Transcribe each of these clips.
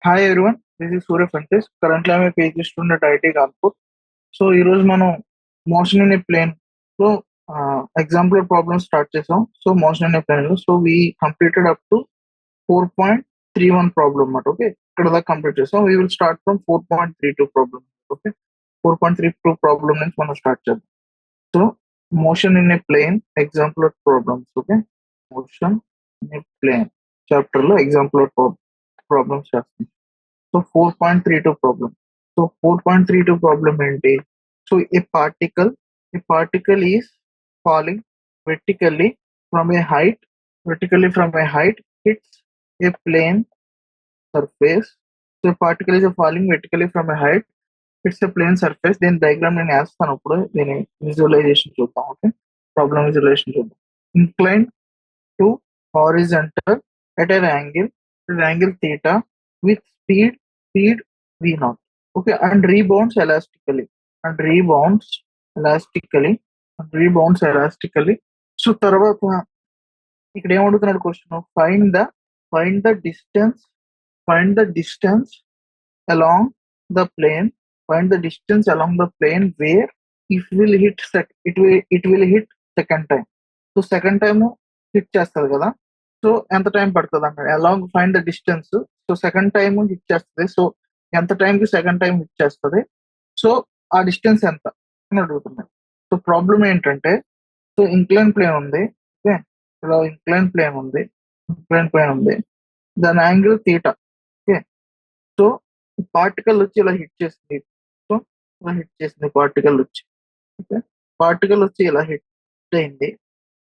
Hi everyone, this is Surya ఫెంటెస్. Currently ఆమె PhD student at IIT Kanpur. So ఈ రోజు మనం మోషన్ ఇన్ ఏ ప్లేన్ లో ఎగ్జాంపుల్ ప్రాబ్లమ్ స్టార్ట్ చేసాం. So motion in a plane లో so we completed up to 4.31 problem అన్నమాట. Okay, ఇక్కడ దాకా కంప్లీట్ చేసాం. We will start from 4.32 problem. Okay, 4.32 problem నుంచి మనం స్టార్ట్ చేద్దాం. So motion in a plane example problems. Okay, motion in a plane chapter లో example problems చేస్తాం. So 4.32 problem. So 4.32 problem ఏంటి? So A particle is falling vertically from a height vertically from a height hits a plane surface. So a particle is falling vertically from a height hits a plane surface. దీని diagram నేను వేస్తాను. ఇప్పుడు దీని visualisation చూద్దాం. Okay, problem visualisation చూద్దాం. Incline to horizontal at an angle theta with speed v naught. Okay, and rebounds elastically. So తర్వాత ఇక్కడ ఏమడుగుతున్నాడు question? Find the distance find the distance along the plane along the plane where it will hit second time. So second time hit చేస్తుంది కదా. So ఎంత time పడుతుంది అన్నాడు. Along find the distance. So second time hit చేస్తుంది. So ఎంత టైంకి second time hit చేస్తుంది? So ఆ డిస్టెన్స్ ఎంత అని అడుగుతున్నాడు. సో ప్రాబ్లం ఏంటంటే, సో ఇంక్లైన్ ప్లేన్ ఉంది. ఓకే, ఇలా ఇంక్లైన్ ప్లేన్ ఉంది. దాని angle theta. Okay, so particle వచ్చి ఇలా హిట్ చేసింది. సో ఇలా హిట్ చేసింది పార్టికల్ వచ్చి. ఓకే, పార్టికల్ వచ్చి ఇలా హిట్ అయింది.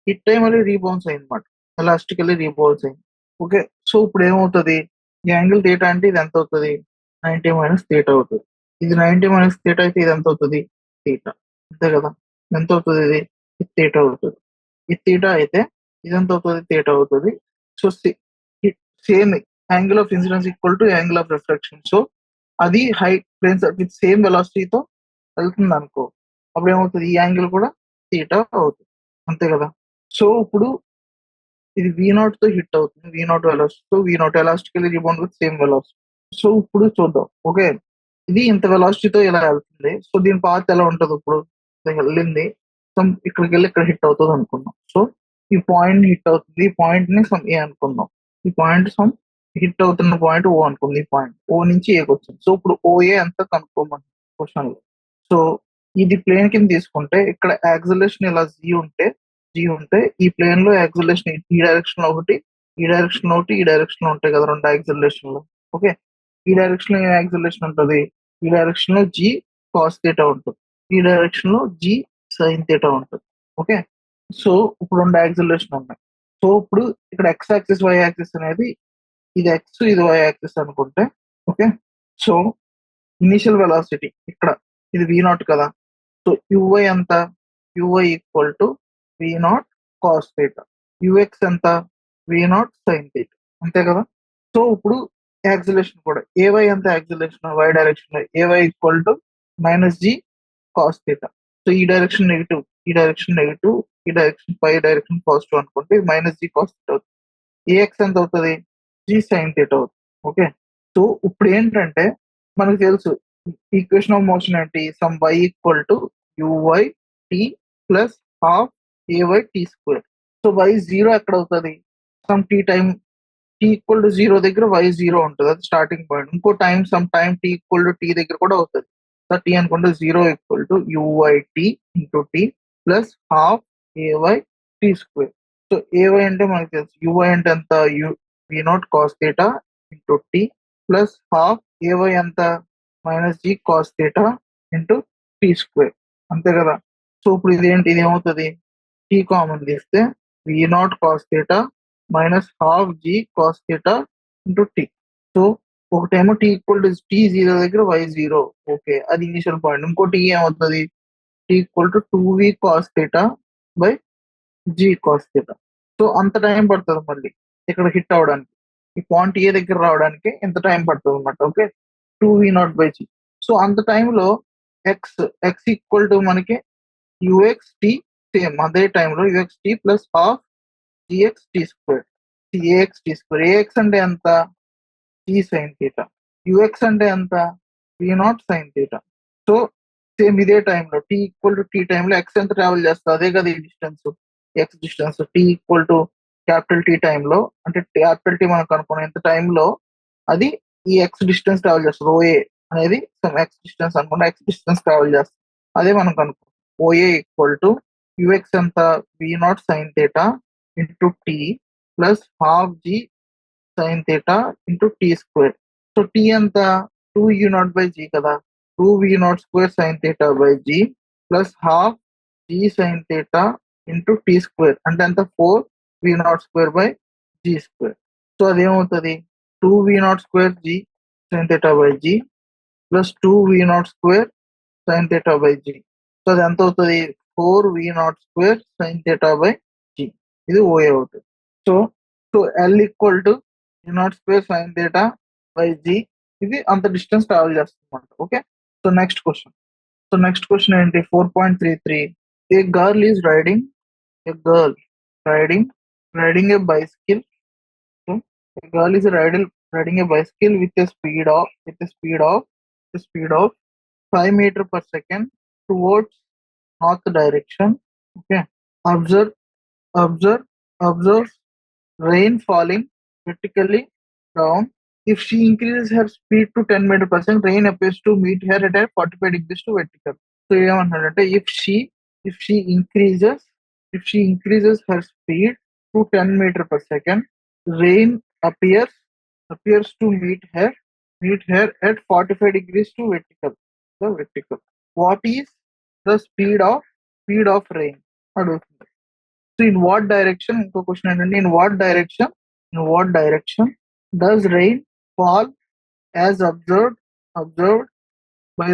హిట్ అయి మళ్ళీ రీబౌన్స్ అయింది అనమాట. ఎలాస్టికల్లీ రీబౌన్స్ అయింది. ఓకే, సో ఇప్పుడు ఏమవుతుంది? ఈ యాంగిల్ థీటా అంటే ఇది ఎంత అవుతుంది? 90 మైనస్ థీటా అవుతుంది. ఇది 90 మైనస్ థీటా అయితే ఇది ఎంత అవుతుంది? థీటా. అంతే కదా. ఎంత అవుతుంది? ఇది థీటా అవుతుంది. ఇది థీటా అయితే ఇది ఎంత అవుతుంది? థీటా అవుతుంది. So same angle of incidence equal to angle of reflection. So అది హై ప్లేన్ విత్ సేమ్ వెలాసిటీతో వెళ్తుంది అనుకో. అప్పుడు ఏమవుతుంది? ఈ యాంగిల్ కూడా థీటా అవుతుంది. అంతే కదా. సో ఇప్పుడు ఇది V0 తో హిట్ అవుతుంది. V0 velocity. So V0 elastically rebound with same velocity. So ఇప్పుడు చూద్దాం. ఓకే, ఇది ఇంత వెలాసిటీతో ఇలా వెళ్తుంది. సో దీని పాత్ ఎలా ఉంటుంది? ఇప్పుడు వెళ్ళింది ఇక్కడికి వెళ్ళి ఇక్కడ హిట్ అవుతుంది అనుకుందాం. సో ఈ పాయింట్ హిట్ అవుతుంది. ఈ పాయింట్ ని సమ్ ఏ అనుకుందాం. ఈ పాయింట్ సమ్ హిట్ అవుతున్న పాయింట్ ఓ అనుకుంది. ఈ పాయింట్ ఓ నుంచి ఏకి వచ్చింది. సో ఇప్పుడు ఓఏ ఎంత కనుక్కోమని క్వశ్చన్ లో. సో ఇది ప్లేన్ కింద తీసుకుంటే ఇక్కడ యాక్సిలరేషన్ ఇలా జీ ఉంటే ఈ ప్లేన్ లో యాక్సిలరేషన్ ఈ డైరెక్షన్ లో ఒకటి, ఈ డైరెక్షన్ లో ఒకటి, ఈ డైరెక్షన్ లో ఉంటాయి కదా రెండు యాక్సిలరేషన్ లో. ఓకే, ఈ డైరెక్షన్ లో ఏ యాక్సిలరేషన్ ఉంటుంది? ఈ డైరెక్షన్ లో జీ కాస్ థీటా ఉంటుంది. ఈ డైరెక్షన్ లో జీ సైన్ థీటా ఉంటుంది. ఓకే, సో ఇప్పుడు రెండు యాక్సిలరేషన్ ఉన్నాయి. సో ఇప్పుడు ఇక్కడ ఎక్స్ యాక్సిస్ వై యాక్సిస్ అనేది ఇది ఎక్స్ ఇది వై యాక్సిస్ అనుకుంటే. ఓకే, సో ఇనిషియల్ వెలాసిటీ ఇక్కడ ఇది V0 కదా. సో యువై ఎంత? U y equal to V0 cos theta. U x ఎంత? V0 sine theta. అంతే కదా. సో ఇప్పుడు యాక్సిలేషన్ కూడా ఏవై ఎంత? యాక్సిలేషన్ వై డైరెక్షన్ లో a y equal to minus g cos theta. So ఈ డైరెక్షన్ నెగిటివ్, ఈ డైరెక్షన్ నెగిటివ్, ఈ డైరెక్షన్ పై డైరెక్షన్ పాజిటివ్ అనుకుంటే మైనస్ జీ కాస్ థీటా అవుతుంది. ఏఎక్స్ ఎంత అవుతుంది? జీ సైన్ థీటా అవుతుంది. ఓకే, సో ఇప్పుడు ఏంటంటే మనకు తెలుసు ఈక్వేషన్ ఆఫ్ మోషన్ ఏంటి? Some y equal to u y t plus half a y t square. So y zero ఎక్కడ అవుతుంది? Some t time t equal to zero దగ్గర వై జీరో ఉంటుంది. అది స్టార్టింగ్ పాయింట్. ఇంకో time some time t equal to t దగ్గర కూడా అవుతుంది. So t అనుకుంటే zero equal to u y t into t plus half a y t square. So a y అంటే మనకు తెలుసు యువై అంటే ఎంత? V0 cos theta into t plus half a y ఎంత? Minus g cos theta into t square. అంతే కదా. So ఇప్పుడు ఇదేంటి? ఇది ఏమవుతుంది? టీ కామన్ తీస్తే V0 cos theta minus half g cos theta into t. So ఒకటేమో t equal to t zero దగ్గర వై జీరో. ఓకే, అది ఇనిషియల్ పాయింట్. ఇంకో టీ ఏమవుతుంది? T equal to 2v cos theta by g cos theta. So అంత time పడుతుంది మళ్ళీ ఇక్కడ hit అవడానికి. ఈ పాయింట్ ఏ దగ్గర రావడానికి ఎంత టైం పడుతుంది అనమాట. Okay, 2v0 by g. So అంత టైంలో ఎక్స్ ఈక్వల్ టు మనకి యుఎక్స్ టీ. సేమ్ అదే టైంలో u x t plus half g x t square. A x t square. A x అంటే ఎంత? G sine theta. యుఎక్స్ అంటే ఎంత v0 sin θ. సో సేమ్ ఇదే టైంలో టీ ఈక్వల్ టు టీ టైంలో ఎక్స్ ఎంత ట్రావెల్ చేస్తుంది అదే కదా ఈ distance, x distance t equal to capital t టైంలో, అంటే క్యాపిటల్ టీ మనకు అనుకున్న ఎంత టైంలో అది ఈ ఎక్స్ డిస్టెన్స్ ట్రావెల్ చేస్తుంది. ఓఏ అనేది సమ్ ఎక్స్ డిస్టెన్స్ అనుకుంటే ఎక్స్ డిస్టెన్స్ ట్రావెల్ చేస్తుంది, అదే మనం కనుక్కో. ఓఏ ఈక్వల్ టు యుఎక్స్ ఎంత v0 sin θ into t plus half g sin θ into t square. So t ఎంత 2u0/g కదా, 2v0 square sin θ by g plus half g sin θ into t square అంటే ఎంత 4v0 square/g². సో అదేమవుతుంది 2v0 square g sin θ by g plus 2v0 square sin θ by g. So అది ఎంత అవుతుంది 4v0 square sin θ by g. ఇది OA అవుతుంది. So so l equal to v0 square sin θ by g, ఇది అంత distance travel చేస్తుంది. Okay, so next question ఏంటి 4.33. A girl is riding a bicycle. So, a girl is riding a bicycle with a speed of 5 meter per second towards north direction. Okay, observe observe observe rain falling vertically down. If she increases her speed to 10 meter per second, rain appears to meet her at a 45 degrees to vertical. So ఏమంటాడంటే if she increases her speed to 10 meter per second, rain appears to meet her at 45 degrees to vertical. The vertical. What is the speed of rain? అడుగుతుంది. So in what direction? ఇంకో question ఏంటంటే in what direction does rain fall as observed by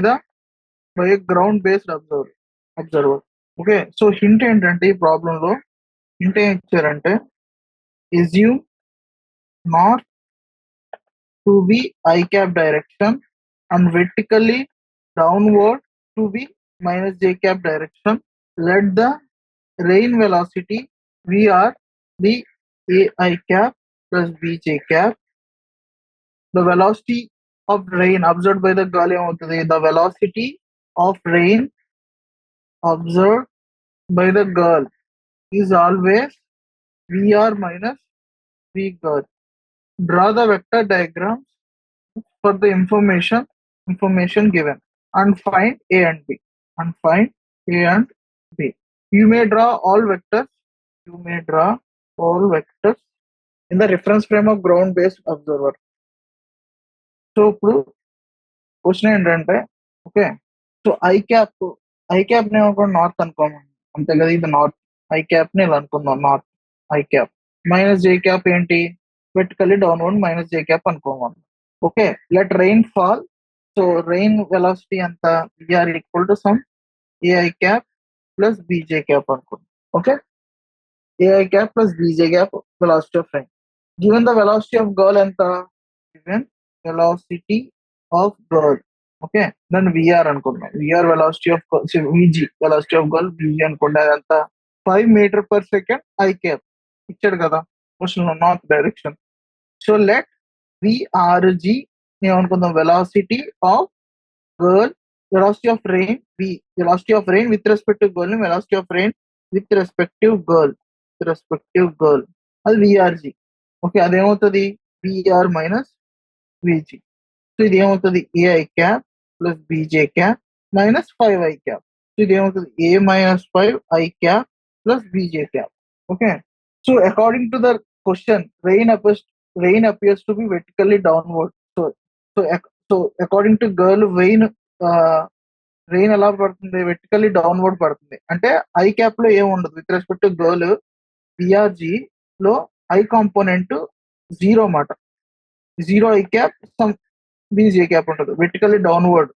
a ground based observer. Okay, so hint ఏంటంటే ఈ problem లో hint ఏం ఇచ్చారంటే assume north to be I cap direction and vertically downward to be minus j cap direction. Let the rain velocity vr be ai cap plus bj cap. The velocity of rain observed by the girl ఏమవుతుంది, the velocity of rain observed by the girl is always vr minus v girl. Draw the vector diagrams for the information given and find a and b. You may draw all vectors in the reference frame of ground based observer. So ఇప్పుడు question ఏంటంటే okay, so I cap ని అనుకోండి north అనుకోమని, అంతే కదా, ఇది north. I cap ని ఇలా అనుకుందాం north i cap. Minus j cap ఏంటి vertically downward minus j cap అనుకోమని. Okay, let rain fall. So rain velocity ఎంత v r equal to some a i cap plus b j cap అనుకోండి. Okay, a i cap plus b j cap velocity of rain. Given the velocity of girl ఎంత, given velocity of girl. Okay, then vr అనుకుందాం. vr velocity of vg velocity of girl vg అనుకోండి. అదంతా 5 meter per second I cap ఇచ్చాడు కదా question లో north direction. So let vrg ఏమనుకుందాం velocity of girl, velocity of rain velocity of rain with respective girl ని velocity of rain with respective girl అది vrg. Okay, అదేమవుతుంది vr minus vg. So ఇది ఏమవుతుంది a i cap plus b j cap minus 5 i cap. So ఇది ఏమవుతుంది a minus 5 i cap plus b j cap. Okay, so according to the question rain appears to be vertically downward. So according to girl rain ఎలా పడుతుంది vertically downward పడుతుంది. అంటే I cap లో ఏమి ఉండదు with respect to girl. VRG లో I component 0 మాట, 0 I cap some బీజే cap ఉంటుంది వెర్టికల్లీ డౌన్వర్డ్.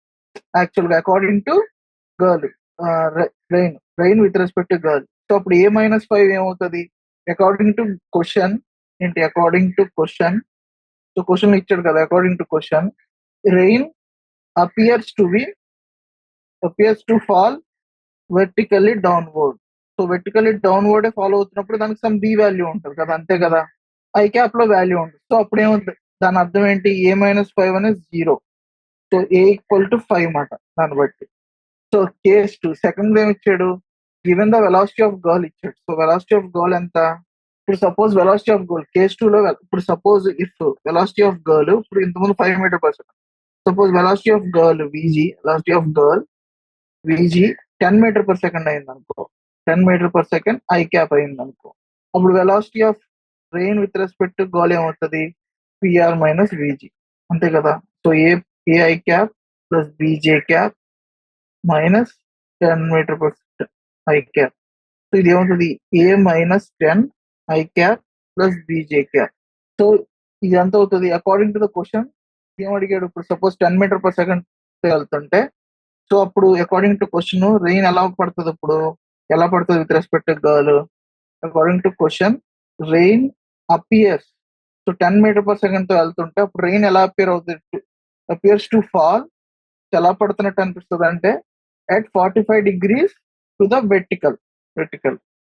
యాక్చువల్ గా according to girl rain with respect to girl. So అప్పుడు ఏ మైనస్ 5 ఏమవుతుంది అకార్డింగ్ టు క్వశ్చన్ ఏంటి, according to question. So question ఇచ్చాడు కదా, according to question rain appears to fall vertically downward. So vertically downward follow అవుతున్నప్పుడు దానికి some B value ఉంటుంది కదా, అంతే కదా, ఐ క్యాప్ లో వాల్యూ ఉంటుంది. సో అప్పుడు ఏమవుతుంది దాని అర్థం ఏంటి? a-5 అనేది 0. సో a = 5 మాట దాన్ని బట్టి. సో కేస్ 2 సెకండ్ ఏమి ఇచ్చాడు? Given the velocity of girl ఇచ్చాడు. సో వెలాసిటీ ఆఫ్ గర్ల్ ఎంత? ఇప్పుడు suppose velocity of girl case 2 లో ఇప్పుడు suppose if velocity of girl ఇప్పుడు ఇంతకుముందు 5 metre per second. Suppose velocity of girl velocity of girl v g 10 metre per second అయింది అనుకో. 10 metre per second i cap అయింది అనుకో. అప్పుడు velocity of rain with respect to girl ఏమవుతుంది? P r minus v g, అంతే కదా. So a i cap plus b j cap minus 10 metre per second i cap. So ఇది ఏమవుతుంది? a-10 i cap plus b j cap. So ఇది ఎంత అవుతుంది? అకార్డింగ్ టు ద క్వశ్చన్ ఏం అడిగాడు? ఇప్పుడు సపోజ్ 10 మీటర్ పర్ సెకండ్ వెళ్తుంటే సో అప్పుడు అకార్డింగ్ టు క్వశ్చన్ రెయిన్ ఎలా పడుతుంది? ఇప్పుడు ఎలా పడుతుంది with respect to girl? According to question rain appears. So 10 metre per second తో వెళ్తుంటే అప్పుడు రెయిన్ ఎలా అపియర్స్ టు ఫాల్. ఎలా పడుతున్నట్టు అనిపిస్తుంది అంటే at 45 degrees to the vertical.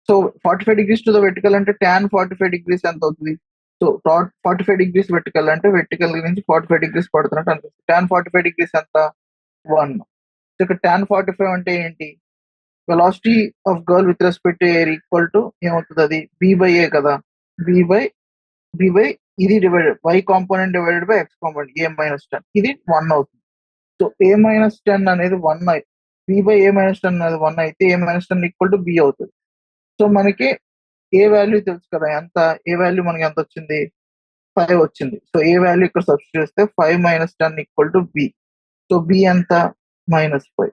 So 45 degrees to the vertical అంటే tan 45 degrees ఎంత అవుతుంది? సో 45 degrees vertical అంటే vertical నుంచి 45 degrees పడుతున్నట్టు అనిపిస్తుంది. tan 45 degrees ఎంత? 1. ఇక్కడ tan 45 అంటే ఏంటి? Velocity of girl with respect to air equal to ఏమవుతుంది? అది b/a కదా. b/b ఇది divided y component divided by x component a-10 ఇది 1 అవుతుంది. సో a-10 అనేది 1 b/a-10 అనేది 1 అయితే a-10 ఈక్వల్ టు b అవుతుంది. సో మనకి ఏ వాల్యూ తెలుసు కదా ఎంత? ఏ వాల్యూ మనకి ఎంత వచ్చింది? 5 వచ్చింది. సో ఏ వాల్యూ ఇక్కడ సబ్స్టిట్యూట్ చేస్తే 5 - 10 equal to b. So b ఎంత? -5.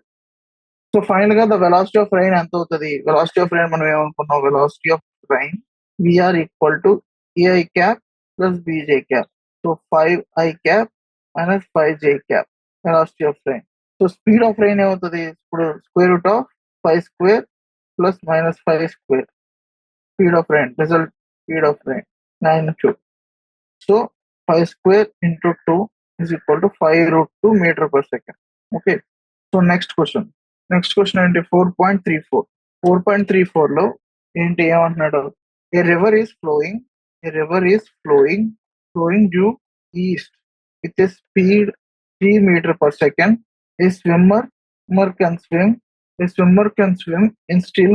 సో ఫైనల్ గా ద వెలాసిటీ ఆఫ్ రైన్ ఎంత అవుతుంది? వెలాసిటీ ఆఫ్ రైన్ మనం ఏమనుకున్నాం? Velocity of rain v r equal to a i cap plus b j cap. So 5i cap minus 5j cap velocity of rain. So speed of rain ఏమవుతుంది? ఇప్పుడు square root of 5² plus -5². Speed of rain result speed of rain 9 so 5² into 2 is equal to 5√2 meter per second. Okay. So next question ఏంటి? 4.34. 4.34 లో ఏంటి ఏమంటున్నాడు? A river is flowing due east with a speed 3 meter per second. A swimmer can swim in still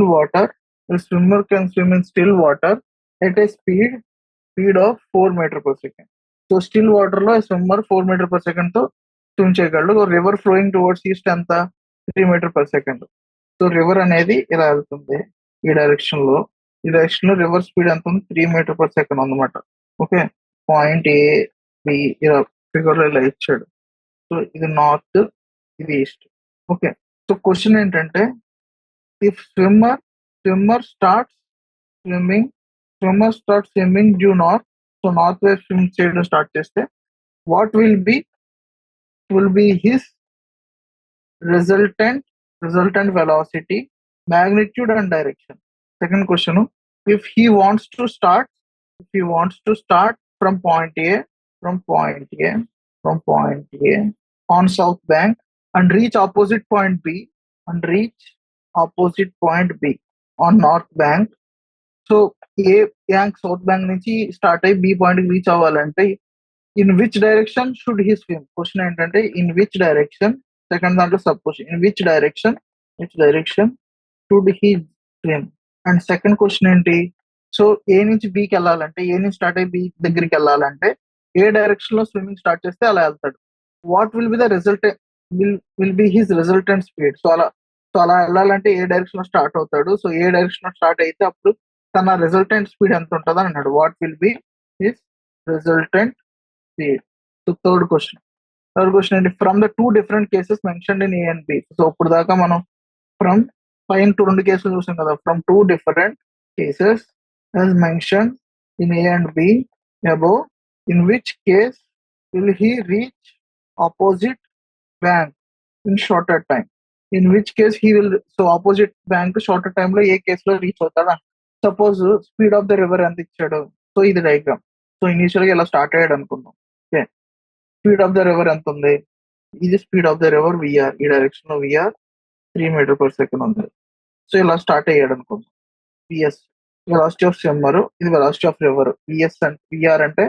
water. At a speed of 4 meter per second. So still water లో swimmer 4 meter per second తో swim చేయగలడు. River flowing towards east ఎంత? 3 meter per second. So river అనేది ఇలా వెళ్తుంది ఈ direction లో river speed ఎంత ఉంది? 3 meter per second ఉందన్నమాట. ఓకే. పాయింట్ ఏ బి ఇలా ఫిగర్ ఇలా ఇచ్చాడు. సో ఇది నార్త్, ఇది ఈస్ట్. ఓకే. సో క్వశ్చన్ ఏంటంటే if swimmer start swimming due north. So north వైపు స్విమ్ చేయడం స్టార్ట్ చేస్తే what will be his resultant velocity, magnitude and direction. Second question, if he wants to start from point A on south bank and reach opposite point B on north bank. So A bank south bank నుంచి start అయ్యి B point కి reach అవ్వాలంటే in which direction should he swim? Question ఏంటంటే in which direction. Second దాంట్లో sub question in which direction should he swim. And second question ఏంటి? So ఏ నుంచి బికి వెళ్ళాలంటే ఏ నుంచి స్టార్ట్ అయ్యి బి దగ్గరికి వెళ్ళాలంటే ఏ డైరెక్షన్ లో స్విమ్మింగ్ స్టార్ట్ చేస్తే అలా వెళ్తాడు. What will be the will be his resultant speed. So అలా వెళ్ళాలంటే ఏ డైరెక్షన్ లో స్టార్ట్ అవుతాడు. సో ఏ డైరెక్షన్ లో స్టార్ట్ అయితే అప్పుడు తన రిజల్టెంట్ స్పీడ్ ఎంత ఉంటుంది అని అన్నాడు. What will be his resultant speed. So third question ఏంటి? From the 2 different cases mentioned in A and B. సో ఇప్పుడు దాకా మనం ఫ్రమ్ పైన 2 కేసులు చూసాం కదా. From 2 different cases as mentioned in A and B above, in which case will he reach opposite bank in shorter time? In which case he will, so opposite bank shorter time లో ఏ కేసులో reach అవుతాడా? Suppose speed of the river ఎంత ఇచ్చాడు? So ఇది diagram. So initial గా ఇలా start అయ్యాడు అనుకుందాం. Okay. Speed of the river ఎంత ఉంది? ఇది speed of the river v r. ఈ డైరెక్షన్ లో విఆర్ 3 meter per second ఉంది. సో ఇలా స్టార్ట్ అయ్యాడు అనుకుందాం. విఎస్ వెలాసిటీ ఆఫ్ స్విమ్మర్, ఇది వెలాసిటీ ఆఫ్ రివర్. విఎస్ అంటే విఆర్ అంటే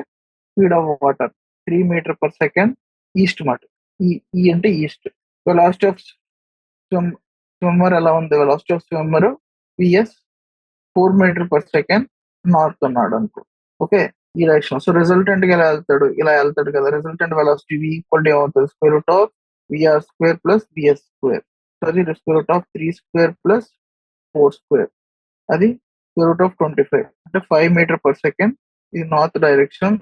speed of water 3 metre per second east మాట. ఈ అంటే ఈస్ట్. వెలాసిటీ ఆఫ్ స్విమ్మర్ ఎలా ఉంది? Velocity of swimmer v s 4 metre per second north అన్నాడు అనుకో. ఓకే, ఈ డైరెక్షన్. సో రిజల్టెంట్ గా ఇలా వెళ్తాడు కదా. Resultant velocity v equal to ఏమవుతుంది? Square root of v r square plus v s square. So అది square root of 3 square plus 4 square. అది స్క్వేర్ రూట్ ఆఫ్ 25 అంటే 5 మీటర్ పర్ సెకండ్. ఇది నార్త్ డైరెక్షన్,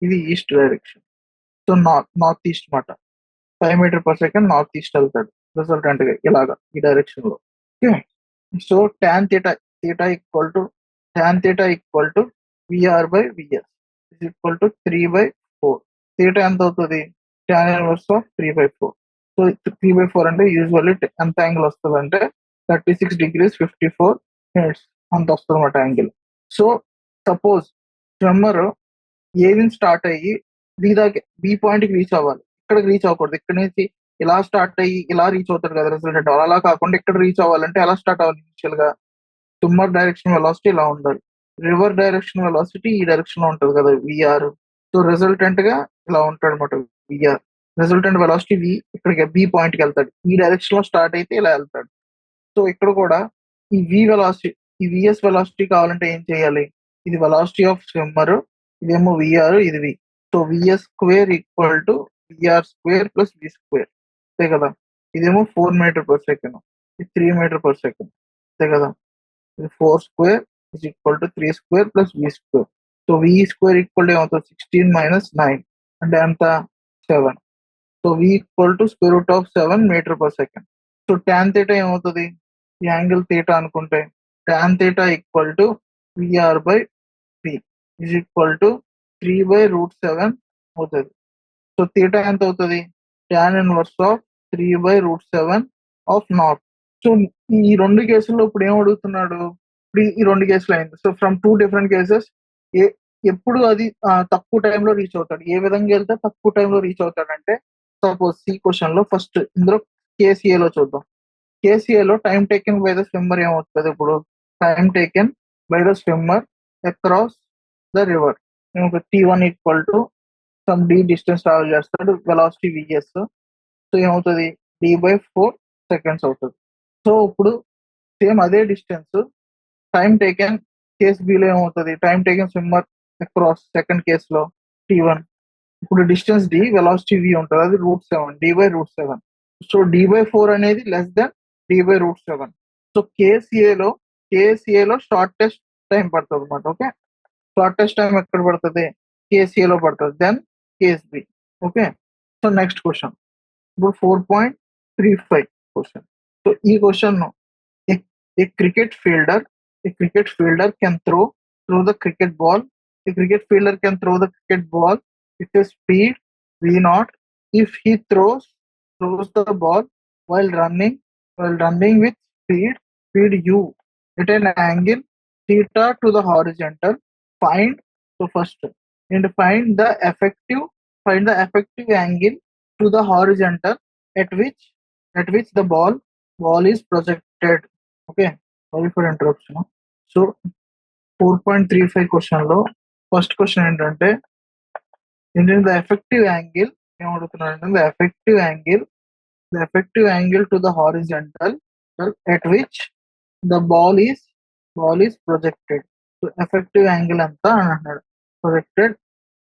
ఇది east direction. So north east మాట. 5 metre per second north east వెళ్తాడు resultant గా ఇలాగా ఈ డైరెక్షన్ లో. Okay, so tan theta equal to v r by VS is equal to 3/4. Theta ఎంత అవుతుంది? tan inverse of 3/4. సో 3/4 అంటే యూజువల్లీ ఎంత యాంగిల్ వస్తుంది అంటే 36 degrees 54 minutes అంత వస్తుంది అన్నమాట యాంగిల్. సో సపోజ్ స్విమ్మర్ ఏ నుంచి స్టార్ట్ అయ్యి బి పాయింట్ కి రీచ్ అవ్వాలి. ఇక్కడికి రీచ్ అవ్వకూడదు. ఇక్కడ నుంచి ఇలా స్టార్ట్ అయ్యి ఇలా రీచ్ అవుతాడు కదా రిజల్టెంట్. అలా కాకుండా ఇక్కడ రీచ్ అవ్వాలంటే ఎలా స్టార్ట్ అవ్వాలి? ఇనిషియల్ గా స్విమ్మర్ డైరెక్షన్ వెలాసిటీ ఇలా ఉండాలి. రివర్ డైరెక్షన్ వెలాసిటీ ఈ డైరెక్షన్ లో ఉంటది కదా విఆర్. సో రిజల్టెంట్ గా ఇలా ఉంటాడు అనమాట విఆర్. రిజల్టెంట్ వెలాసిటీ వి ఇక్కడికి బి పాయింట్ కి వెళ్తాడు. ఈ డైరెక్షన్ లో స్టార్ట్ అయితే ఇలా వెళ్తాడు. సో ఇక్కడ కూడా ఈ వి వెలాసిటీ, ఈ విఎస్ వెలాసిటీ కావాలంటే ఏం చేయాలి? ఇది వెలాసిటీ ఆఫ్ స్విమ్మర్, ఇదేమో విఆర్, ఇది v. So v s square equal to v r square plus v square. అంతే కదా. ఇదేమో 4 మీటర్ పర్ సెకండ్, ఇది 3 మీటర్ పర్ సెకండ్. అంతే కదా. ఇది 4 square is equal to 3 square plus v square. So v square equal to ఏమవుతుంది? 16 minus 9 అంటే ఎంత? 7. So v equal to square root of 7 metre per second. So tan theta ఏమవుతుంది? ఈ angle theta అనుకుంటే tan theta equal to v r by v is equal to 3/√7 అవుతుంది. So theta ఎంత అవుతుంది? tan inverse of 3/√7 of north. So ఈ రెండు కేసుల్లో ఇప్పుడు ఏం అడుగుతున్నాడు? ఇప్పుడు ఈ రెండు కేసులు అయింది. సో ఫ్రమ్ 2 డిఫరెంట్ కేసెస్ ఎప్పుడు అది తక్కువ టైంలో రీచ్ అవుతాడు? ఏ విధంగా వెళ్తే తక్కువ టైంలో రీచ్ అవుతాడంటే, సపోజ్ సి క్వశ్చన్ లో ఫస్ట్ ఇందులో కేసీఏలో చూద్దాం. కేసీఏలో time taken by the swimmer ఏమవుతుంది? ఇప్పుడు time taken by the swimmer across the river T1 equal to some d distance travel చేస్తాడు, వెలాసిటీ విఎస్. సో ఏమవుతుంది? d/4 సెకండ్స్ అవుతుంది. సో ఇప్పుడు సేమ్ అదే డిస్టెన్స్ టైం టేకెన్ కేస్ బిలో ఏమవుతుంది? Time taken swimmer across second కేసులో T1. ఇప్పుడు distance D, velocity V ఉంటుంది, అది √7, d/√7. సో d/4 అనేది లెస్ దెన్ d/√7. సో కేసీఏలో షార్టెస్ట్ టైం పడుతుంది అనమాట. ఓకే, షార్టెస్ట్ టైం ఎక్కడ పడుతుంది? కేసీఏలో పడుతుంది, then case B. Okay, so next question ఇప్పుడు 4.35 క్వశ్చన్. సో ఈ question a cricket fielder can throw the cricket ball. A cricket fielder can throw the cricket ball with a speed v0 if he throws the ball while running with speed u at an angle theta to the horizontal. Find find the effective angle to the horizontal at which the ball is projected. Okay, sorry for interruption. So 4.35 question లో first question ఏంటంటే the effective angle ఏమడుగుతున్నారంటే the effective angle to the horizontal at which the ball is projected. So effective angle ఎంత అని అన్నాడు? Projected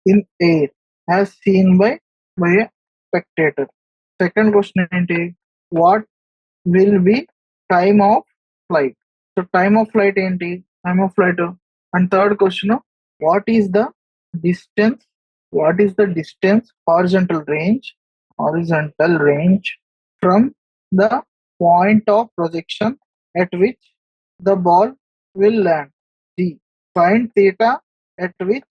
in air as seen by a spectator. Second question ఏంటి? What will be time of flight. So time of flight ఏంటి? And third question, what is the distance horizontal range from the point of projection at which the ball will land. D, find theta at which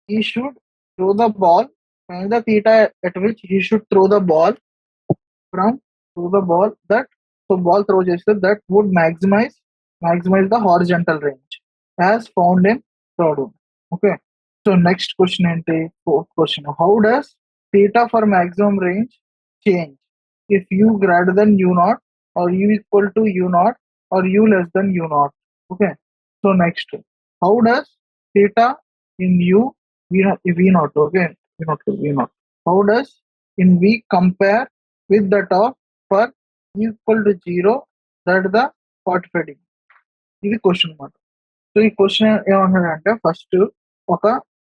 he should throw the ball. Find the theta at which he should throw the ball that so ball throw చేస్తే that would maximize the horizontal range as found in third one. Okay, so next question ఏంటి? Fourth question, how does theta for maximum range change if u greater than u0 or u equal to u0 or u less than u0? Okay, so next, how does theta in u v0, okay, v0. how does in v compare with that of for equal to 0 that the 45 degree? ఇది question అన్నమాట. So ఈ question ఏమంటాడంటే first ఒక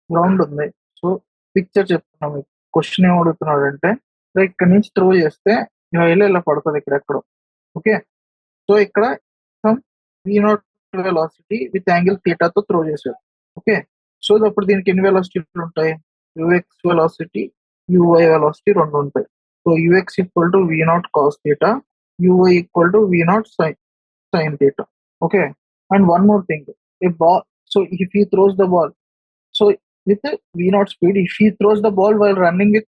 ground ఉంది. So picture చెప్తున్నాం మీకు. Question ఏం అడుగుతున్నాడంటే ఇక్కడ నుంచి త్రో చేస్తే ఇలా పడుతుంది ఇక్కడ ఎక్కడో. ఓకే, సో ఇక్కడ some v0 velocity with angle థీటాతో త్రో చేశాడు. ఓకే, సో అప్పుడు దీనికి ఎన్ని వెలాసిటీలు ఉంటాయి? ux వెలాసిటీ, uy వెలాసిటీ రెండు ఉంటాయి. So ux equal to v0 cos theta, uy equal to v0 sin theta. Okay, and one more thing, a ball, so if he throws the ball, so with the v0 speed, if he throws the ball while running with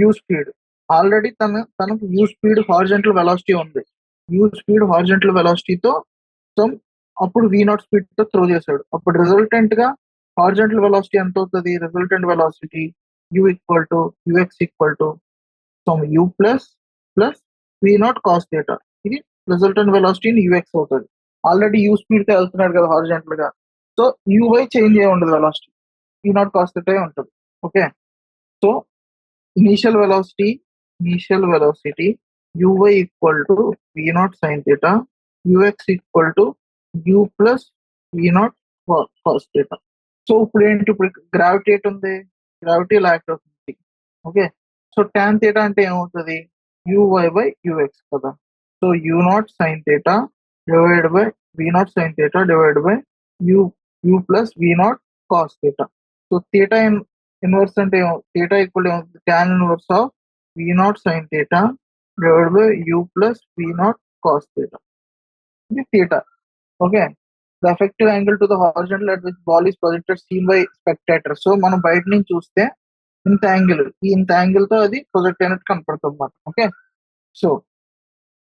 u speed, already తనకు u speed horizontal velocity ఉంది. u speed horizontal వెలాసిటీతో అప్పుడు v0 speed తో throw చేశాడు. అప్పుడు resultant గా horizontal velocity ఎంత అవుతుంది? Resultant velocity u equal to ux equal to u plus v0 cos theta. ఇది రిజల్టెంట్ వెలాసిటీ ux అవుతుంది. ఆల్రెడీ u స్పీడ్ తో వెళ్తున్నాడు కదా హారిజంటల్ గా, సో uy చేంజ్ అయ్యి ఉండదు, వెలాసిటీ v0 కాస్ థీటా ఉంటుంది. Okay, so initial velocity uy equal to v0 sin theta, ux equal to u plus v0 cos theta. So ఇప్పుడు ఏంటి? ఇప్పుడు గ్రావిటీ ఎటు ఉంది? గ్రావిటీ లాక్ట్ అవుతుంది. ఓకే, సో tan theta అంటే ఏమవుతుంది? uy బై ux కదా. So u0 sin theta divided by v0 sin theta divided by u plus v0 cos theta. So theta inverse అంటే theta equal to tan inverse of v0 sin theta divided by u plus v0 cos theta. ఇది theta. Okay, the effective angle to the horizontal at which ball is projected seen by spectator. So మనం బయట నుంచి చూస్తే ఇంత angle తో అది project అయినట్టు కనపడుతుంది అన్నమాట. ఓకే, సో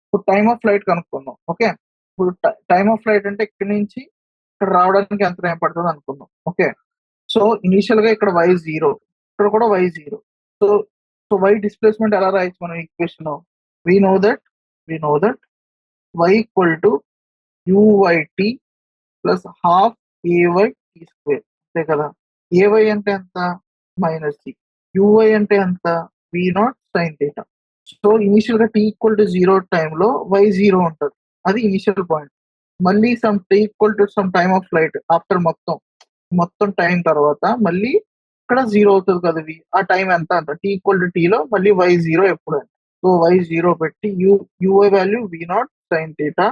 ఇప్పుడు టైమ్ ఆఫ్ ఫ్లైట్ కనుక్కుందాం. ఓకే, ఇప్పుడు టైమ్ ఆఫ్ ఫ్లైట్ అంటే ఇక్కడ నుంచి ఇక్కడ రావడానికి ఎంత టైం పడుతుంది అనుకుందాం. ఓకే, సో ఇనీషియల్ గా ఇక్కడ y0, ఇక్కడ కూడా y0. సో y డిస్ప్లేస్మెంట్ ఎలా రాయొచ్చు మనం equation? we know that y equal to uyt plus half ay t square. అంతే కదా. ay అంటే ఎంత? Minus c. uy అంటే ఎంత? v0 sin theta. So initial గా t ఈక్వల్ టు 0 టైంలో y0 ఉంటుంది, అది ఇనిషియల్ పాయింట్. మళ్ళీ some t equal to some time of flight after మొత్తం టైం తర్వాత మళ్ళీ ఇక్కడ 0 అవుతుంది కదా. ఆ టైం ఎంత అంట? t ఈక్వల్ టు t లో మళ్ళీ y0 ఎప్పుడు? సో y0 పెట్టి uy value v0 sin theta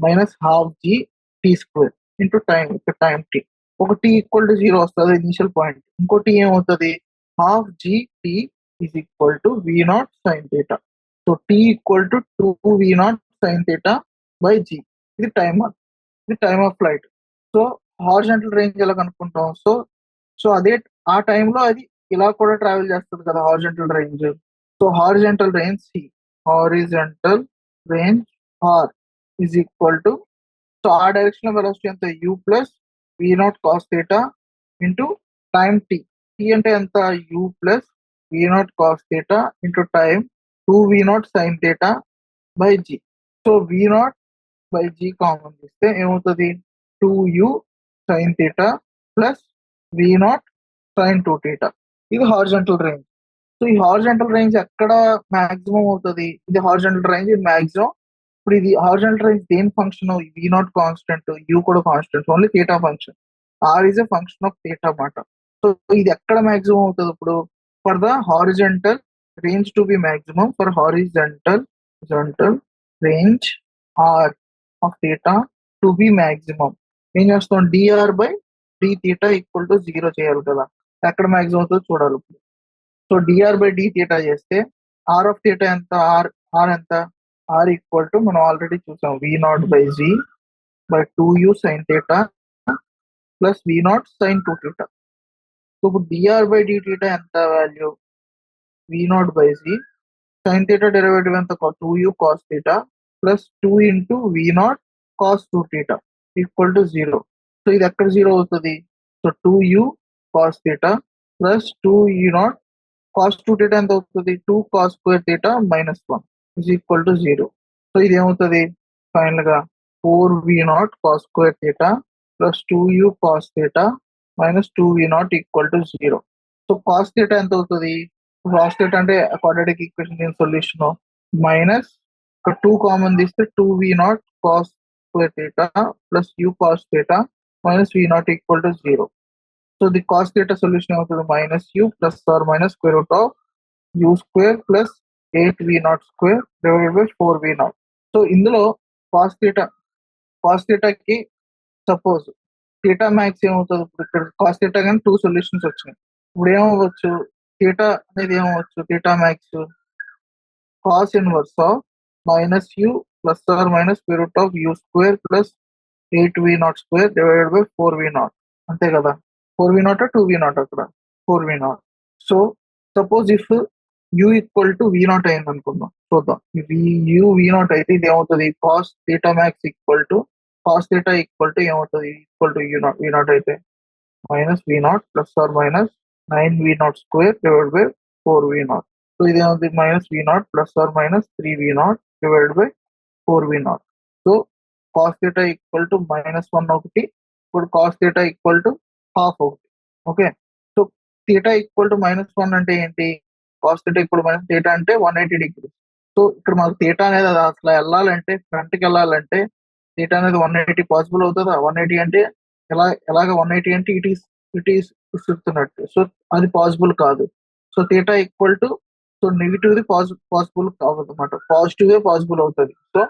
minus half g t square into time t. ఒక t ఈక్వల్ టు 0 వస్తుంది ఇనిషియల్ పాయింట్, ఇంకోటి ఏమవుతుంది? Half g t is equal to v0 sin theta. So t equal to 2 v0 sin theta by g. ఇది time of flight. So horizontal range ఎలా కనుక్కుంటాం? So అదే ఆ టైంలో అది ఇలా కూడా ట్రావెల్ చేస్తుంది కదా horizontal range. So horizontal range r is equal to, so ఆ డైరెక్షన్ లో వెలాసిటీ ఎంత? u plus v0 cos theta into time t. t అంటే ఎంత? u plus v0 cos theta into time 2 v0 sin theta by g. So v0 by g common చేస్తే ఏమవుతుంది? 2u sin theta plus v0 sin 2 theta. ఇది horizontal range. So ఈ horizontal range ఎక్కడ maximum అవుతుంది? ఇది horizontal range, ఇది maximum. ఇప్పుడు ఇది హారిజంటల్ రేంజ్ దేని ఫంక్షన్? v0 కాన్స్టెంట్, u కూడా constant, only theta function. r is a function of theta అన్నమాట. సో ఇది ఎక్కడ మాక్సిమం అవుతుంది? ఇప్పుడు for the horizontal range to be maximum, for horizontal range r of theta to be maximum ఏం చేస్తాం? dr by d theta equal to 0 చేయాలి కదా. ఎక్కడ మాక్సిమం అవుతుందో చూడాలి. So dr by d theta చేస్తే r ఆఫ్ థీటా ఎంత? r ఎంత? r ఈక్వల్ టు మనం ఆల్రెడీ చూసాం v0 by g by 2u sin theta plus v0 sin 2 theta. So ఇప్పుడు dr బై d థీటా ఎంత value? v0 by g sin theta derivative ఎంత? 2u cos theta plus 2 into v0 cos 2 theta equal to 0. So ఇది ఎక్కడ 0 అవుతుంది? So 2u cos theta plus 2u0 cos 2 theta ఎంత అవుతుంది? 2 cos square theta minus 1 is equal to 0. So ఇది ఏమవుతుంది? Final గా 4v0 cos square theta plus 2u cos theta minus 2v0 equal to 0. So cos theta ఎంత అవుతుంది? Cos theta అంటే quadratic equation దీని solution minus ఇక్కడ 2 కామన్ తీస్తే 2v0 cos square theta plus u cos theta minus v0 equal to 0. So the cos theta solution అవుతుంది minus u plus or minus square root of u square plus 8v0 square divided by 4v0. So ఇందులో cos థీటాకి suppose theta max ఏమవుతుంది, ఇప్పుడు ఇక్కడ cos theta కానీ 2 solutions వచ్చినాయి. ఇప్పుడు ఏమవ్వచ్చు, theta అనేది ఏమవచ్చు, theta max cos inverse of minus u plus or minus square root of u square plus 8v0 square divided by 4v0. అంతే కదా, 4v0 2v0 అక్కడ 4v0. So suppose if u equal to v0 అయింది అనుకుందాం, చూద్దాం. u v0 అయితే ఇది ఏమవుతుంది, cos theta max equal to cos theta equal to ఏమవుతుంది, ఈక్వల్ టు v0 అయితే minus v0 plus or minus 9v0 square divide by 4v0. So ఇది ఏమవుతుంది, minus v0 plus or minus 3v0 divide by 4v0. So cos theta equal to -1 ఒకటి, ఇప్పుడు cos theta equal to half ఒకటి. Okay, so theta equal to -1 అంటే ఏంటి, cos theta equal minus theta అంటే 180 degree. So ఇక్కడ మనకు theta అనేది అది అసలు వెళ్ళాలంటే ఫ్రంట్కి వెళ్ళాలంటే థీటా అనేది 180 పాసిబుల్ అవుతుందా, 180 అంటే ఎలాగ 180 అంటే ఇట్ ఈస్ ఇస్తున్నట్టు, సో అది పాసిబుల్ కాదు. So theta equal to, so negative possible కావద్దు అనమాట, పాజిటివ్ పాసిబుల్ అవుతుంది. సో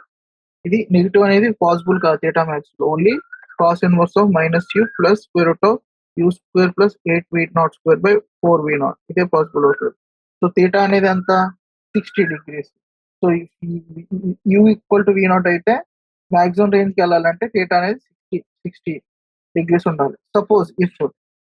ఇది నెగిటివ్ అనేది పాసిబుల్ కాదు థీటా మ్యాక్స్ లో, only cos inverse of minus u plus square root of u square plus 8v0 square by 4v0 ఇదే possible అవుతుంది. So theta అనేది ఎంత, 60 degrees. So u equal to v0 అయితే maximum range కి వెళ్ళాలంటే theta అనేది 60 degrees ఉండాలి. Suppose if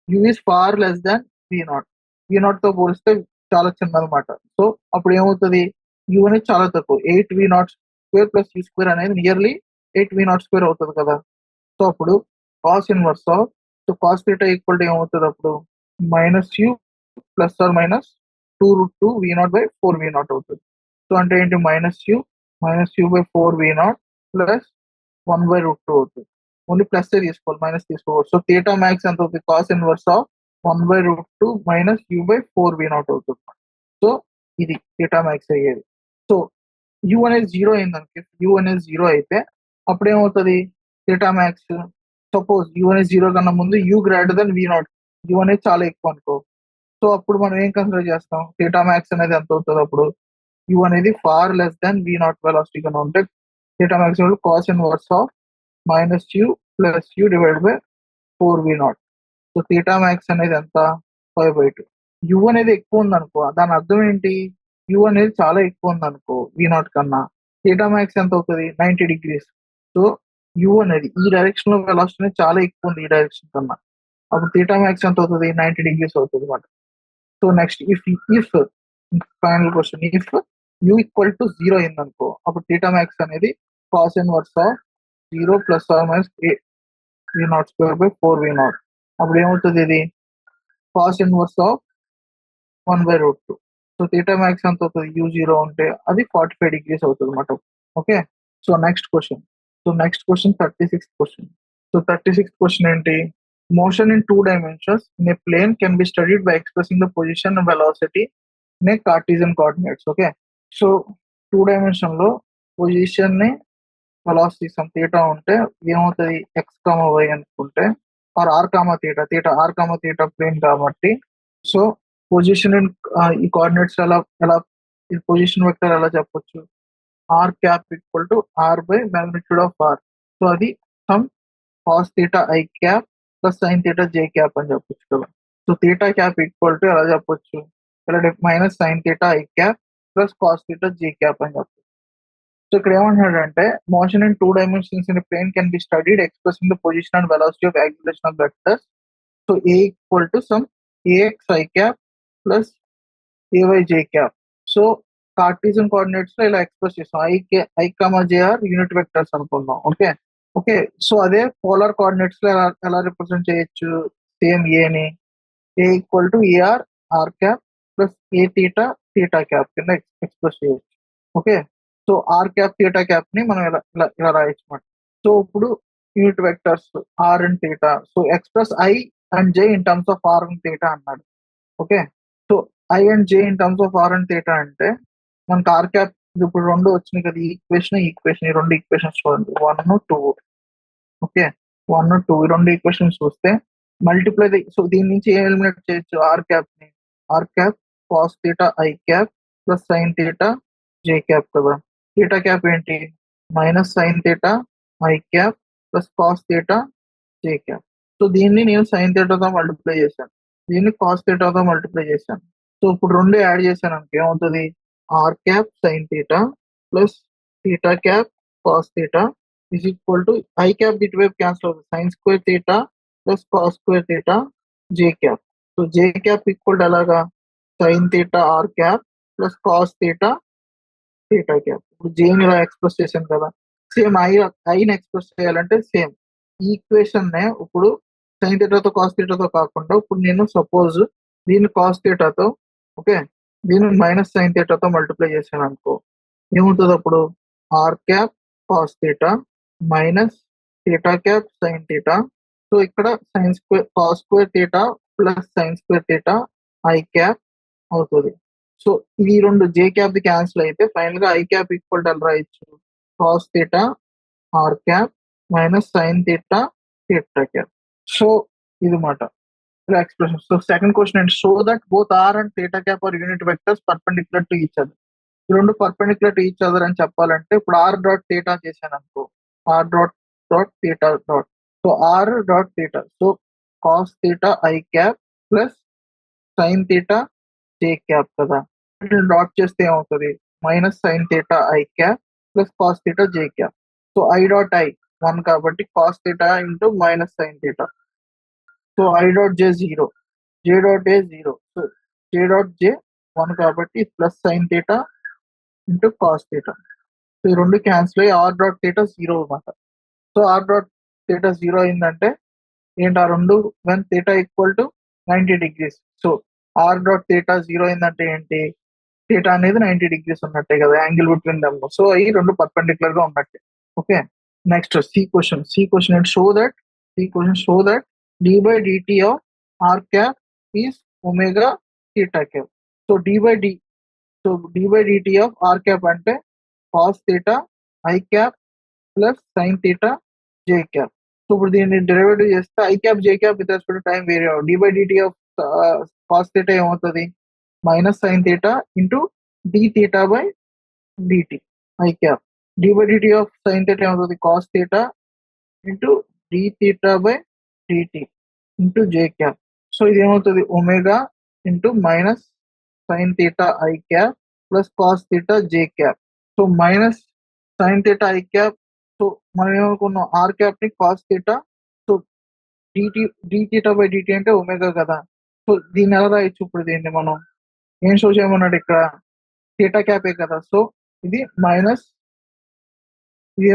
u is far less than v0 తో పోలిస్తే చాలా చిన్నదన్నమాట. సో అప్పుడు ఏమవుతుంది, u అనేది చాలా తక్కువ, 8v0 square plus u square అనేది నియర్లీ 8v0 స్క్వేర్ అవుతుంది కదా. సో అప్పుడు cos inverse of, so cos theta equal to ఏమవుతుంది అప్పుడు minus u plus or minus 2√2v0 by 4v0 అవుతుంది. సో అంటే ఏంటి, minus u by 4v0 plus 1/√2 అవుతుంది. ఓన్లీ ప్లస్ తీసుకోవాలి, మైనస్ తీసుకోవాలి. సో థీటా మ్యాక్స్ ఎంత అవుతుంది, cos inverse of 1/√2 minus u by 4v0 అవుతుంది. సో ఇది థీటా మ్యాక్స్ అయ్యేది. సో u అనేది 0 అయిందనుకో, u అనేది 0 అయితే అప్పుడు ఏమవుతుంది థీటా మ్యాక్స్, సపోజ్ u అనేది 0 కన్నా ముందు u greater than v0, u అనేది చాలా ఎక్కువ అనుకో. సో అప్పుడు మనం ఏం కన్సిడర్ చేస్తాం, థీటా మ్యాక్స్ అనేది ఎంత అవుతుంది అప్పుడు, u అనేది far less than v0 velocity కన్నా ఉంటే theta max cos inverse of minus u plus u divide by 4v0. So theta max అనేది ఎంత, 5/2. u అనేది ఎక్కువ ఉంది అనుకో, దాని అర్థం ఏంటి, u అనేది చాలా ఎక్కువ ఉంది అనుకో v0 కన్నా, థీటా మ్యాక్స్ ఎంత అవుతుంది, 90 డిగ్రీస్. సో u అనేది ఈ డైరెక్షన్ లో వెలాసిటీ అనేది చాలా ఎక్కువ ఉంది ఈ డైరెక్షన్ కన్నా, అప్పుడు థీటా మ్యాక్స్ ఎంత అవుతుంది, 90 డిగ్రీస్ అవుతుంది అన్నమాట. So next if final question, if u equal to 0 అయింది అనుకో, అప్పుడు థీటా మ్యాక్స్ అనేది cos inverse of 0 plus or minus v0 square by 4v0. అప్పుడు ఏమవుతుంది, ఇది cos inverse of 1/√2. So theta max ఎంత అవుతుంది, u0 ఉంటే అది 45 డిగ్రీస్ అవుతుంది అన్నమాట. Okay, so next question 36th question. So 36th question ఏంటి, motion in 2 dimensions in a plane can be studied by expressing the position and velocity in a Cartesian coordinates. Okay, so 2 dimension లో position ని velocity some theta ఉంటే ఏమవుతుంది, x comma y అనుకుంటే, r r comma theta plane కాబట్టి, so position ఈ coordinates ఎలా ఈ position vector ఎలా చెప్పొచ్చు, r cap equal to r by magnitude of r. So అది some cos theta i cap plus sine theta j cap అని చెప్పొచ్చు కదా. So theta cap equal to ఎలా చెప్పొచ్చు, ఇలా minus sine theta i cap plus cos theta j cap అని చెప్పొచ్చు. So ఇక్కడ ఏమంటున్నాడంటే, motion in 2 dimensions in a plane can be studied expressing the position and velocity of acceleration of vectors. So a equal to some ax I cap plus ay j cap. So cartesian coordinates లో ఇలా express చేస్తాం, i comma j r unit vectors అనుకుందాం. Okay, so అదే polar coordinates లో ఎలా represent చేయొచ్చు, same ఏని a equal to a r r cap plus a theta cap కింద ఎక్స్ప్రెస్ చేయొచ్చు. Okay, so r cap theta cap ని మనం ఇలా రాయొచ్చు అన్నమాట. సో ఇప్పుడు unit vectors r and theta, so express i and j in terms of r and theta అన్నాడు. Okay, so i and j in terms of r and theta అంటే మనకు are cap ఇప్పుడు రెండు వచ్చినాయి కదా, ఈక్వేషన్ ఈ రెండు ఈక్వేషన్స్ చూడండి, 1 2. ఓకే, 1 2 ఈ రెండు ఈక్వేషన్స్ చూస్తే మల్టిప్లై, సో దీని నుంచి ఏం ఎలిమినేట్ చేయొచ్చు, ఆర్ క్యాప్ ని, r cap cos theta i cap plus sine theta j cap కదా. థీటా క్యాప్ ఏంటి, minus sine theta i cap plus cos theta j cap. So దీన్ని నేను సైన్ థీటాతో మల్టిప్లై చేశాను, దీన్ని కాస్ థీటాతో మల్టిప్లై చేశాను. సో ఇప్పుడు రెండు యాడ్ చేశాను అనుకో ఏమవుతుంది, r cap sine theta plus theta cap cos theta is equal to I cap ఇటువైపు క్యాన్సిల్ అవుతుంది, sine square theta plus cos square theta j cap. So j cap equal to ఎలాగా, sine theta r cap plus cos theta theta cap. ఇప్పుడు జేని ఇలా express చేశాను కదా, same ఐని express చేయాలంటే సేమ్ ఈక్వేషన్ నే ఇప్పుడు సైన్ థీటాతో కాస్ థీటాతో కాకుండా ఇప్పుడు నేను సపోజ్ దీన్ని కాస్ థీటాతో, ఓకే, దీన్ని మైనస్ సైన్ థీటాతో మల్టిప్లై చేశాను అనుకో ఏముంటుంది అప్పుడు, r cap cos theta minus theta cap sine theta. So ఇక్కడ sine square cos square theta plus sine square theta i cap అవుతుంది. సో ఈ రెండు జే క్యాప్ ది క్యాన్సిల్ అయితే ఫైనల్ గా ఐ క్యాప్ ఈక్వల్ టు ఎలా రాయొచ్చు, cos theta r cap minus sine theta theta cap. So ఇది మాట expression. So second question and show that both r and theta cap are unit vectors perpendicular to each other. ఈ రెండు perpendicular to each other అని చెప్పాలంటే ఇప్పుడు are dot theta చేశాను అనుకో, r dot theta dot, so r dot theta, so cos theta i cap plus sine theta j cap కదా, dot చేస్తే ఏమవుతుంది, minus sine theta i cap plus cos theta j cap. So i dot i 1 కాబట్టి cos theta into minus sine theta. So i dot j 0, j dot a 0, so j dot j 1 కాబట్టి plus sine theta into cos theta. So ఈ రెండు cancel అయ్యి are dot theta 0 అనమాట. So r dot theta 0 అయిందంటే ఏంటి, ఆ రెండు when theta equal to 90 degrees. So r dot theta 0 అయిందంటే ఏంటి, థీటా అనేది 90 degrees ఉన్నట్టే కదా, యాంగిల్ బిట్వీన్ దమ్. సో అవి రెండు పర్పెండిక్యులర్ గా ఉన్నట్టే. Okay, next c question and show that d by DT of r cap is omega theta cap. So d by DT of r cap అంటే cos theta i cap plus sine theta j cap. So ఇప్పుడు దీన్ని derivative చేస్తే i cap j cap with respect time వేరే d by DT of cos theta ఏమవుతుంది, minus sine theta into d theta by dt i cap. D by DT of sine theta ఏమవుతుంది, cos theta into d theta by d t into j cap. So ఇది ఏమవుతుంది, omega into minus sine theta i cap plus cos theta j cap. So minus sine theta i cap, so మనం ఏమనుకున్నాం r cap ని cos theta, so d theta by d t అంటే omega కదా. So దీన్ని ఎలా రాయొచ్చు, ఇప్పుడు దీన్ని మనం ఏం షో చేయమన్నాడు ఇక్కడ, థీటా క్యాపే కదా. సో ఇది మైనస్, ఇది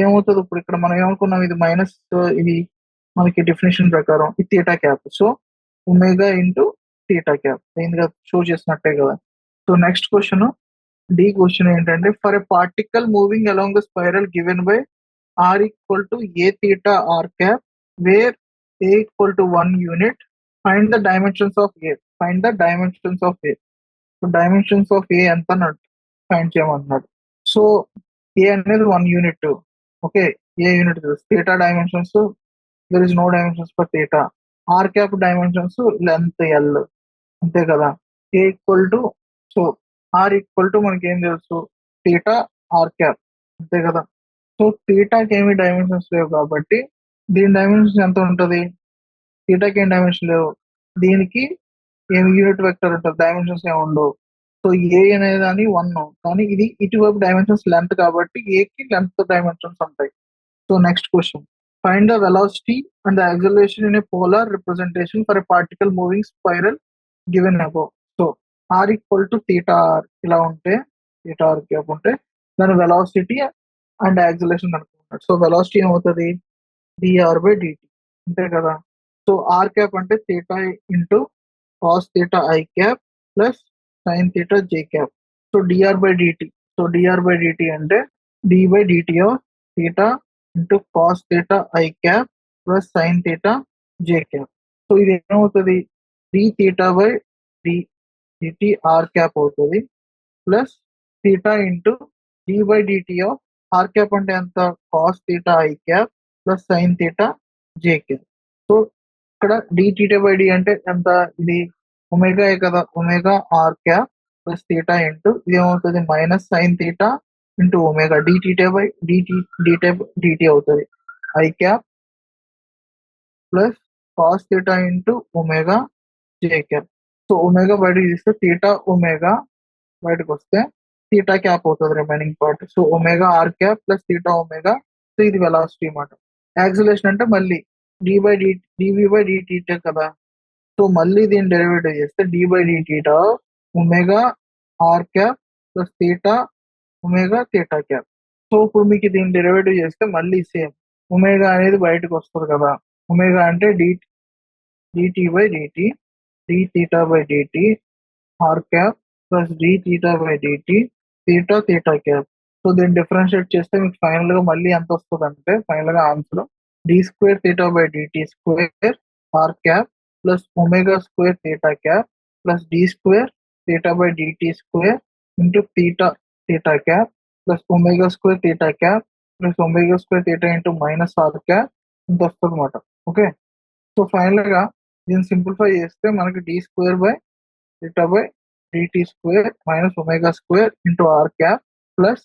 ఏమవుతుంది ఇప్పుడు ఇక్కడ మనం ఏమనుకున్నాం, ఇది మైనస్, ఇది మనకి డెఫినేషన్ ప్రకారం ఇది theta cap. So omega into theta cap అయిందిగా, షో చేసినట్టే కదా. So next question d question ఏంటంటే, for a particle moving along the spiral given by r equal to a theta r cap where a equal to 1 unit, find the dimensions of a. So dimensions of a ఎంత find చేయమన్నాడు. So a అనేది 1 unit, okay, a unit theta dimensions, there is no dimensions for theta. R cap dimensions length l, అంతే కదా. A equal to, so r equal to మనకి ఏం తెలుసు, theta r cap, అంతే కదా. సో థీటాకి ఏమి డైమెన్షన్స్ లేవు కాబట్టి దీని డైమెన్షన్స్ ఎంత ఉంటుంది, థీటాకి ఏం డైమెన్షన్ లేవు, దీనికి ఏమి యూనిట్ వెక్టర్ ఉంటుంది, డైమెన్షన్స్ ఏమి ఉండవు. సో ఏ అనేది అని 1, కానీ ఇది ఇటువైపు డైమెన్షన్స్ లెంత్ కాబట్టి ఏకి లెంత్ డైమెన్షన్స్ ఉంటాయి. So next question, find the velocity and the acceleration in a polar representation for a particle moving spiral given above. So r equal to theta r ఇలా ఉంటే, థీటా ఆర్ క్యాప్ ఉంటే దాని velocity and acceleration అనుకున్నాడు. So velocity ఏమవుతుంది, d r by d t, అంతే కదా. So r cap అంటే theta into cos theta i cap plus sine theta j cap. So d r by d t అంటే d by DT of theta into cos theta i cap plus sine theta j cap. So ఇది ఏమవుతుంది, d theta by d dt r cap అవుతుంది plus theta into dy dt of r cap అంటే ఎంత cos theta i cap plus sine theta j cap. So ఇక్కడ d theta by d అంటే ఎంత, ఇది omega కదా, omega r cap plus theta into ఇది ఏమవుతుంది minus sine theta into omega d theta by dt అవుతుంది i cap plus cos theta into omega j cap. So omega బయటకు తీస్తే theta omega బయటకు వస్తే థీటా క్యాప్ అవుతుంది remaining part. So omega r cap plus theta omega. So ఇది velocity అన్నమాట. Acceleration అంటే మళ్ళీ డివి బై dt కదా. సో మళ్ళీ దీన్ని డెరివేటివ్ చేస్తే d by dt omega r cap plus theta omega theta cap. So ఇప్పుడు మీకు దీన్ని డెరివేటివ్ చేస్తే మళ్ళీ సేమ్ ఒమేగా అనేది బయటకు వస్తుంది కదా. ఒమేగా అంటే dt by dt d theta by dt r cap plus d theta by dt theta cap. So దీన్ని డిఫరెన్షియేట్ చేస్తే మీకు ఫైనల్ గా మళ్ళీ ఎంత వస్తుంది అంటే ఫైనల్ గా answer d square theta by dt square r cap plus omega square theta cap plus d square theta by dt square into theta cap plus omega square theta cap plus omega square theta into minus r cap ఇంత వస్తుంది అనమాట. Okay, so final గా దీన్ని simplify చేస్తే మనకి d square by theta by dt square minus omega square into r cap plus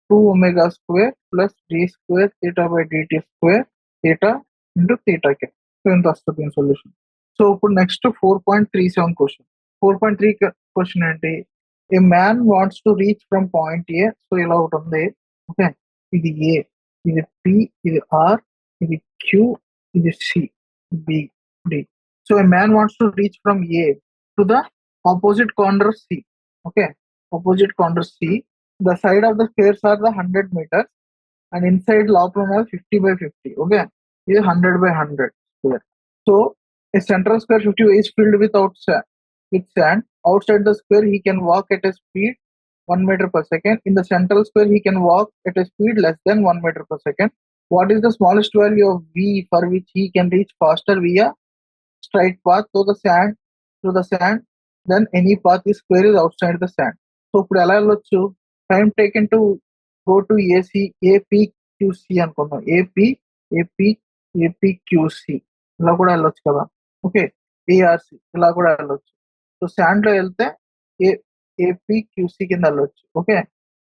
2 omega square plus d square theta by dt square theta into theta cap. So ఇంత వస్తుంది దీని solution. So ఇప్పుడు next 4.37 question. 4.3 question ఏంటి, a man wants to reach from point A. So ఇలా ఒకటి ఉంది. Okay, ఇది ఏ, ఇది పి, ఇది ఆర్, ఇది క్యూ, ఇది C, B, D. So a man wants to reach from A to the opposite corner of C. Okay, opposite corner C. The side of the squares are the 100 meters and inside లోపల 50 by 50. Okay, ఇది 100 by 100 square. So a central square 50 is filled with sand. Outside the square he can walk at a speed 1 meter per second. In the central square he can walk at a speed less than 1 meter per second. What is the smallest value of V for which he can reach faster via straight path through the sand then any path is square is outside the sand. So ఇప్పుడు ఎలా వెళ్ళొచ్చు, time taken to go to APQC అనుకుందాం. APQC ఇలా కూడా వెళ్ళొచ్చు కదా. Okay, ARC ఇలా కూడా వెళ్ళొచ్చు. సో శాండ్ లో వెళ్తే ఏపీక్యూసి కింద వెళ్ళొచ్చు. ఓకే,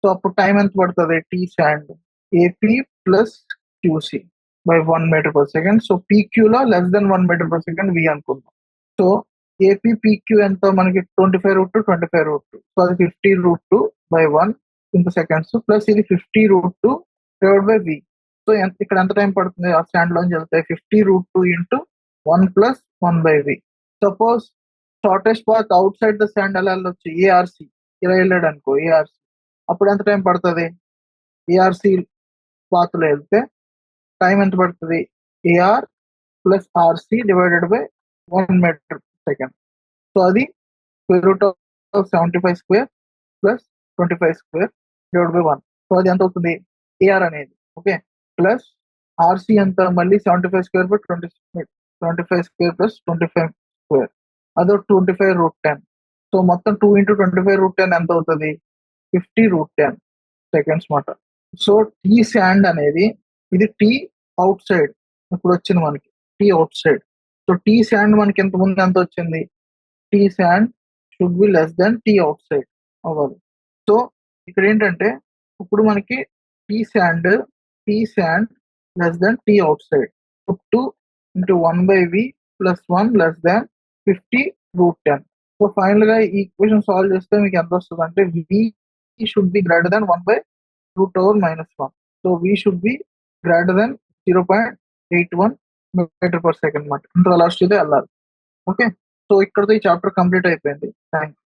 సో అప్పుడు టైం ఎంత పడుతుంది, t sand AP plus QC by 1 meter per second. So PQ లో less than 1 meter per second V అనుకుందాం. సో ఏపీ పీక్యూ ఎంత మనకి 25√2. సో అది 50√2 by 1 ఇంత సెకండ్స్ ప్లస్ ఇది 50√2 డివైడ్ బై V. సో ఇక్కడ ఎంత టైం పడుతుంది ఆ స్టాండ్ లోంచి వెళ్తే 50√2 into 1 plus 1 by V. Suppose shortest path out side the stand ఎలా వెళ్ళొచ్చు, ఏఆర్సి ఇలా వెళ్ళాడు అనుకో, ఏఆర్సి అప్పుడు ఎంత టైం పడుతుంది, ఏఆర్సి పాత్ లో వెళ్తే టైం ఎంత పడుతుంది, AR plus RC divided by 1 meter second. So అది √75 square plus 25 square divide by 1. So అది ఎంత అవుతుంది ఏఆర్ అనేది. ఓకే, ప్లస్ ఆర్సి ఎంత మళ్ళీ 75 square by 25 square plus 25 square అదో 25√10. సో మొత్తం 2 into 25√10 ఎంత అవుతుంది 50√10 సెకండ్స్ మాట. సో టీ శాండ్ అనేది ఇది టీ అవుట్ సైడ్ ఇప్పుడు వచ్చింది మనకి t outside. So t sand మనకి ఎంత ముందు ఎంత వచ్చింది, t sand should be less than t outside అవ్వాలి. సో ఇక్కడ ఏంటంటే ఇప్పుడు మనకి t sand less than t outside 2 into 1 by V plus 1 less than 50√10. So final గా ఈ ఈక్వేషన్ సాల్వ్ చేస్తే మీకు ఎంత వస్తుంది అంటే V should be greater than 1 by √(-1). So V should be greater than 0.81 meter per second మాట. ఇంత last అయితే వెళ్ళాలి. ఓకే, సో ఇక్కడతో ఈ చాప్టర్ కంప్లీట్ అయిపోయింది. Thank you.